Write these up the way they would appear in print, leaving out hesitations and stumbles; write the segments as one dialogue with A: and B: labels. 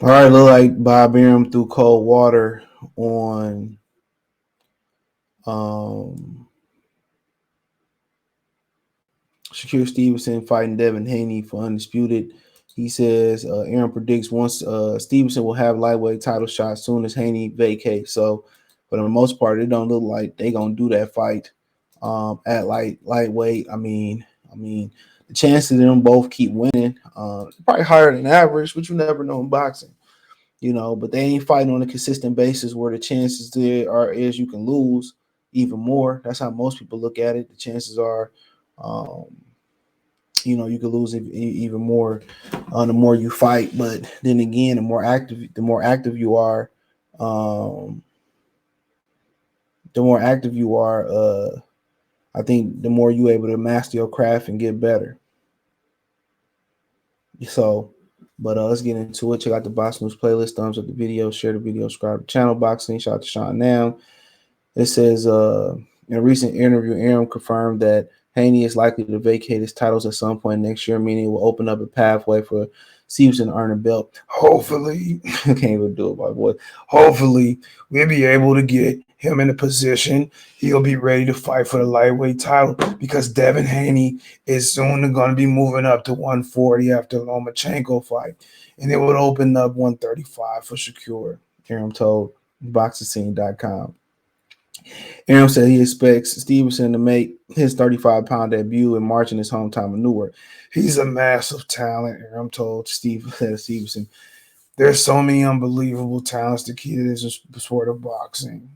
A: All right, look like Bob Arum threw cold water on um, Shakur Stevenson fighting Devin Haney for undisputed. He says Arum predicts once Stevenson will have lightweight title shot soon as Haney vacates. So, for the most part, it don't look like they gonna do that fight at lightweight. I mean, the chances of them both keep winning probably higher than average, but you never know in boxing. But they ain't fighting on a consistent basis where the chances there are is you can lose even more. That's how most people look at it. The chances are, um, you could lose even more the more you fight. But then again, the more active you are, um, the more active you are. I think the more you able to master your craft and get better. So, but let's get into it. Check out the Box News playlist. Thumbs up the video, share the video, subscribe to the channel. Boxing. Shout out to Sean Now. It says in a recent interview, Arum confirmed that Haney is likely to vacate his titles at some point next year, meaning it will open up a pathway for Stevenson to earn a belt. Hopefully, I can't even do it, my boy. Hopefully, we'll be able to get him in a position he'll be ready to fight for the lightweight title because Devin Haney is soon going to be moving up to 140 after the Lomachenko fight, and it would open up 135 for Shakur. Arum told BoxingScene.com. Arum said he expects Stevenson to make his 35-pound debut in March in his hometown of Newark. He's a massive talent, Arum told Stevenson. There's so many unbelievable talents to key to this sport of boxing.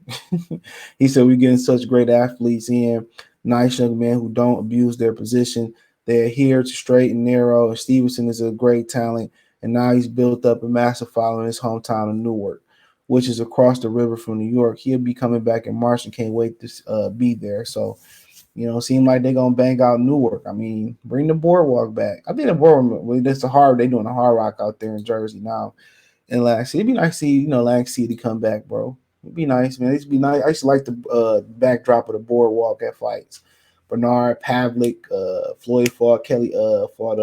A: He said we're getting such great athletes in, nice young men who don't abuse their position. They adhere to straight and narrow, and Stevenson is a great talent, and now he's built up a massive following in his hometown of Newark, which is across the river from New York. He'll be coming back in March and can't wait to be there. So, seem like they're gonna bang out Newark. I mean, bring the boardwalk back. I think the boardwalk. Well, that's the hard. They doing a hard rock out there in Jersey now. And like, it'd be nice to see Atlantic City come back, bro. It'd be nice, man. It'd be nice. I used to like the backdrop of the boardwalk at fights. Bernard Pavlik, Floyd fought Kelly, fought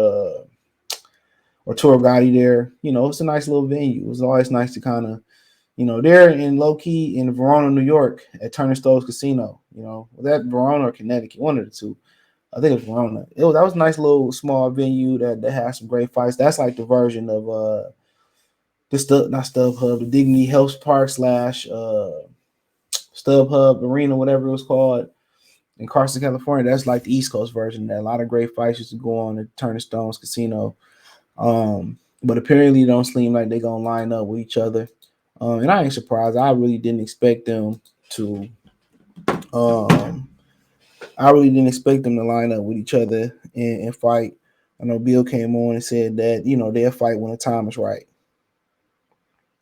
A: Arturo Gotti there. It's a nice little venue. It was always nice to kind of there in low key in Verona, New York, at Turner Stowe's Casino. Was that Verona or Connecticut? One of the two. I think it was Verona. That was a nice little small venue that had some great fights. That's like the version of not StubHub, the Dignity Health Park slash StubHub Arena, whatever it was called in Carson, California. That's like the East Coast version. That a lot of great fights used to go on at Turner Stone's Casino. But apparently, it don't seem like they're gonna line up with each other. And I ain't surprised. I really didn't expect them to. Um, I really didn't expect them to line up with each other and fight. I know Bill came on and said that they'll fight when the time is right.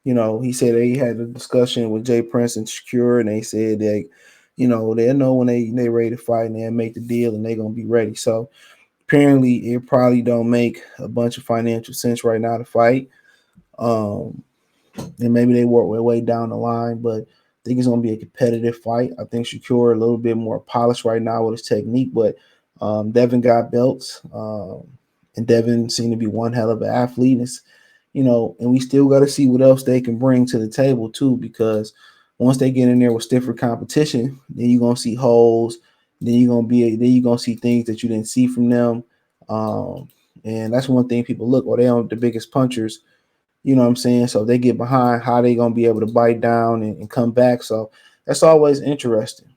A: He said they had a discussion with Jay Prince and Shakur, and they said they'll know when they ready to fight and they'll make the deal and they're gonna be ready. So apparently, it probably don't make a bunch of financial sense right now to fight. Um, and maybe they work their way down the line, but I think it's gonna be a competitive fight. I think Shakur a little bit more polished right now with his technique, but Devin got belts, and Devin seemed to be one hell of an athlete. And we still got to see what else they can bring to the table too, because once they get in there with stiffer competition, then you're gonna see holes. Then you're gonna see things that you didn't see from them. Um, and that's one thing people look, or they aren't the biggest punchers. You know what I'm saying? So if they get behind, how they gonna be able to bite down and come back. So that's always interesting.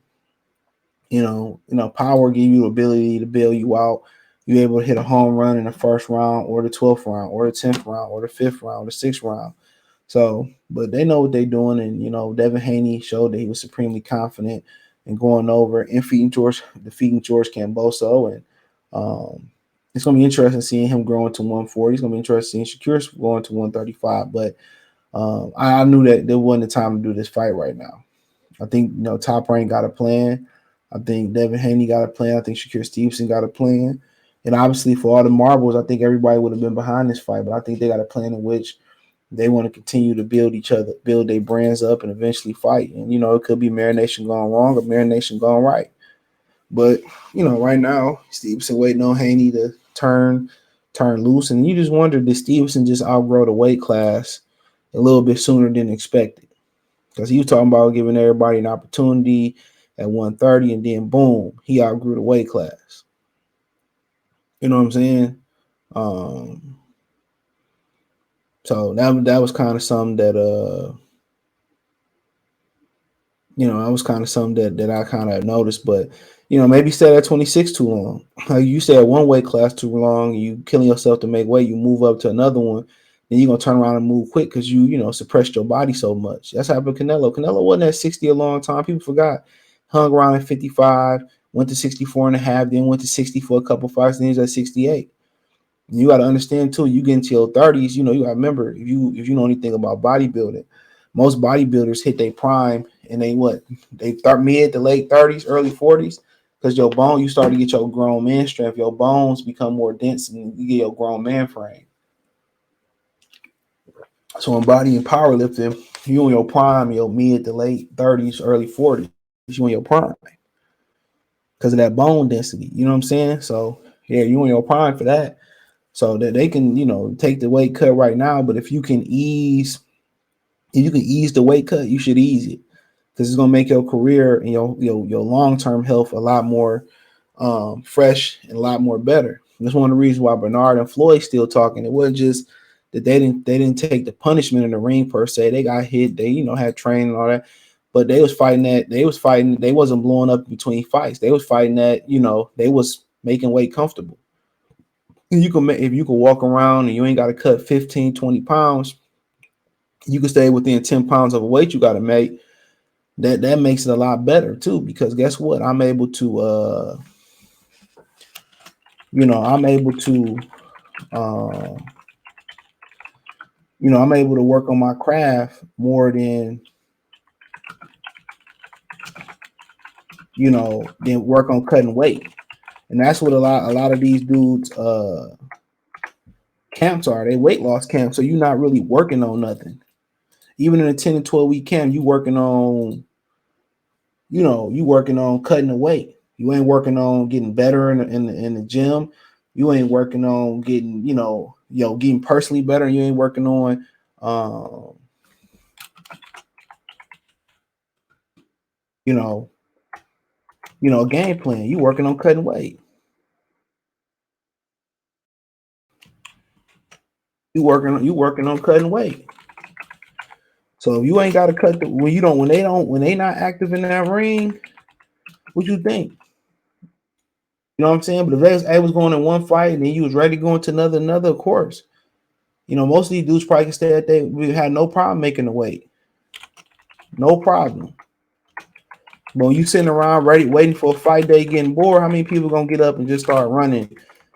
A: Power give you the ability to bail you out. You're able to hit a home run in the first round, or the 12th round, or the 10th round, or the 5th round, or the 6th round. So, but they know what they're doing, and Devin Haney showed that he was supremely confident in going over and defeating George Camboso, and it's gonna be interesting seeing him growing to 140. It's gonna be interesting seeing Shakur going to 135. But I knew that there wasn't the time to do this fight right now. I think Top Rank got a plan. I think Devin Haney got a plan. I think Shakur Stevenson got a plan. And obviously, for all the marbles, I think everybody would have been behind this fight. But I think they got a plan in which they want to continue to build each other, build their brands up, and eventually fight. And it could be marination going wrong or marination going right. But right now, Stevenson waiting on Haney to turn loose, and you just wonder, did Stevenson just outgrow the weight class? a little bit sooner than expected. Because he was talking about giving everybody an opportunity at 130, and then boom, he outgrew the weight class. You know what I'm saying? Um, so that was kind of something that that was kind of something that I kind of noticed. But maybe stay at 26 too long. You stay at one weight class too long, you killing yourself to make weight. You move up to another one, then you're gonna turn around and move quick because you suppressed your body so much. That's happened to Canelo. Canelo wasn't at 60 a long time. People forgot. Hung around at 55, went to 64 and a half, then went to 60 for a couple fights, then he's at 68. You got to understand too. You get into your 30s. You got to remember if you know anything about bodybuilding, most bodybuilders hit their prime and they start mid to late 30s, early 40s, because you start to get your grown man strength. Your bones become more dense, and you get your grown man frame. So in body and powerlifting, you in your prime, your mid to late 30s, early 40s, you in your prime because of that bone density. You know what I'm saying? So yeah, you in your prime for that. So that they can, take the weight cut right now. But if you can ease the weight cut, you should ease it because it's gonna make your career and your long-term health a lot more fresh and a lot more better. And that's one of the reasons why Bernard and Floyd still talking. It wasn't just that they didn't take the punishment in the ring per se. They got hit. They had training and all that, but they was fighting that. They wasn't blowing up between fights. They was fighting that. They was making weight comfortable. If you can walk around and you ain't got to cut 15, 20 pounds, you can stay within 10 pounds of a weight you got to make. That makes it a lot better too, because guess what? I'm able to I'm able to I'm able to work on my craft more than work on cutting weight. And that's what a lot of these dudes camps are. They weight loss camps. So you're not really working on nothing. Even in a 10 to 12 week camp, you working on cutting the weight. You ain't working on getting better in the gym. You ain't working on getting getting personally better. You ain't working on you know game plan. You working on cutting weight. You working on cutting weight. So if you ain't got to cut when they not active in that ring, what you think? You know what I'm saying? But if they was going in one fight and then you was ready to go into another, of course. Most of these dudes probably can stay at we had no problem making the weight. No problem. But when you sitting around ready, waiting for a fight day, getting bored, how many people gonna get up and just start running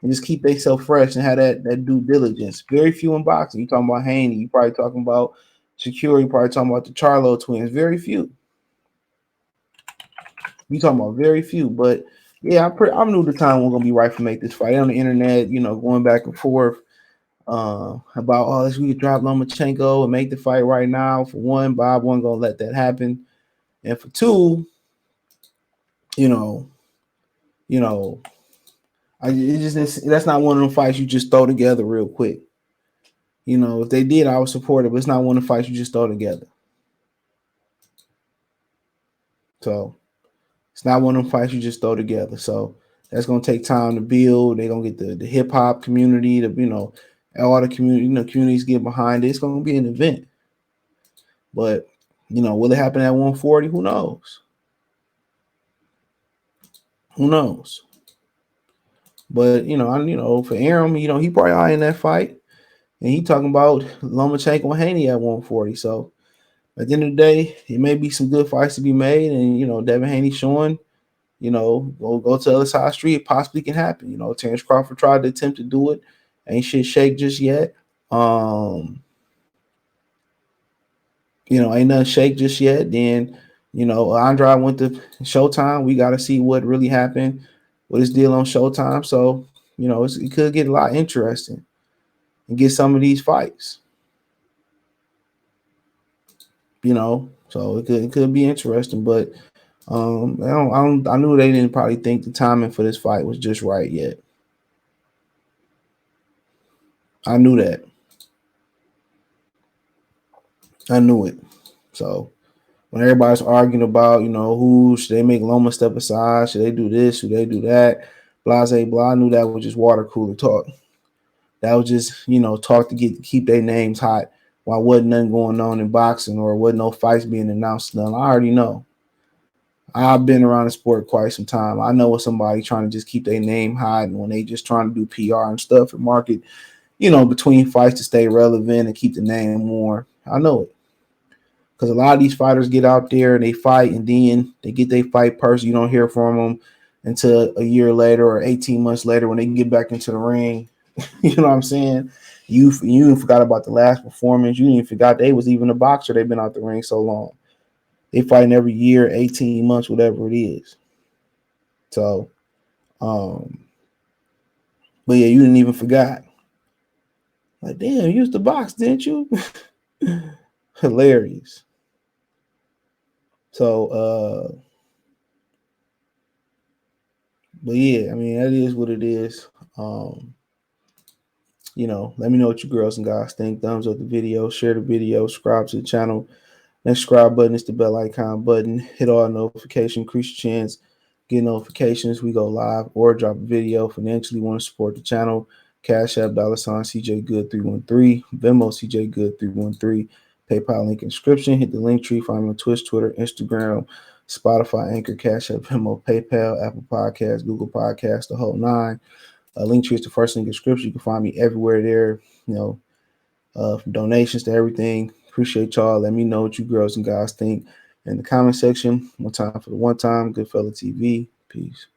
A: and just keep themselves fresh and have that due diligence? Very few in boxing. You talking about Haney, you probably talking about Shakur, you probably talking about the Charlo twins. Very few. You talking about very few. But yeah, I knew the time was gonna be right for make this fight on the internet. Going back and forth about we could drop Lomachenko and make the fight right now. For one, Bob wasn't gonna let that happen, and for two, you know, that's not one of them fights you just throw together real quick. If they did, I would support it, but it's not one of the fights you just throw together. So it's not one of them fights you just throw together. So that's gonna take time to build. They're gonna get the hip hop community, all the communities get behind it. It's gonna be an event. But will it happen at 140? Who knows? Who knows? But for Arum, he probably eyeing that fight, and he talking about Lomachenko and Haney at 140. So at the end of the day, it may be some good fights to be made, and Devin Haney showing, go to the other side of the street, it possibly can happen. Terrence Crawford tried to attempt to do it, ain't shit shake just yet. Ain't nothing shake just yet. Then, Andrade went to Showtime. We got to see what really happened with his deal on Showtime. So, it could get a lot interesting and get some of these fights. So it could be interesting, but I knew they didn't probably think the timing for this fight was just right yet. I knew that. I knew it. So when everybody's arguing about, who should they make Loma step aside, should they do this, should they do that, blase blah, I knew that was just water cooler talk. That was just, talk to keep their names hot while wasn't nothing going on in boxing or wasn't no fights being announced. None. I already know. I've been around the sport quite some time. I know what somebody trying to just keep their name hot and when they just trying to do PR and stuff and market, between fights to stay relevant and keep the name more. I know it. Because a lot of these fighters get out there and they fight and then they get their fight person. You don't hear from them until a year later or 18 months later when they get back into the ring. You know what I'm saying? You forgot about the last performance. You even forgot they was even a boxer. They've been out the ring so long. They fighting every year, 18 months, whatever it is. So, but yeah, you didn't even forgot. Like, damn, you used to box, didn't you? Hilarious. So, but yeah, I mean, that is what it is. Let me know what you girls and guys think. Thumbs up the video, share the video, subscribe to the channel. Next subscribe button is the bell icon button. Hit all notifications, increase your chance, get notifications. We go live or drop a video. Financially want to support the channel. Cash App $ CJ Good 313, Venmo CJ Good 313, PayPal link in description. Hit the link tree. Find me on Twitch, Twitter, Instagram, Spotify, Anchor, Cash App, Venmo, PayPal, Apple Podcasts, Google Podcasts, the whole nine. Link tree is the first link in description. You can find me everywhere there. From donations to everything. Appreciate y'all. Let me know what you girls and guys think in the comment section. One time for the one time. Goodfella TV. Peace.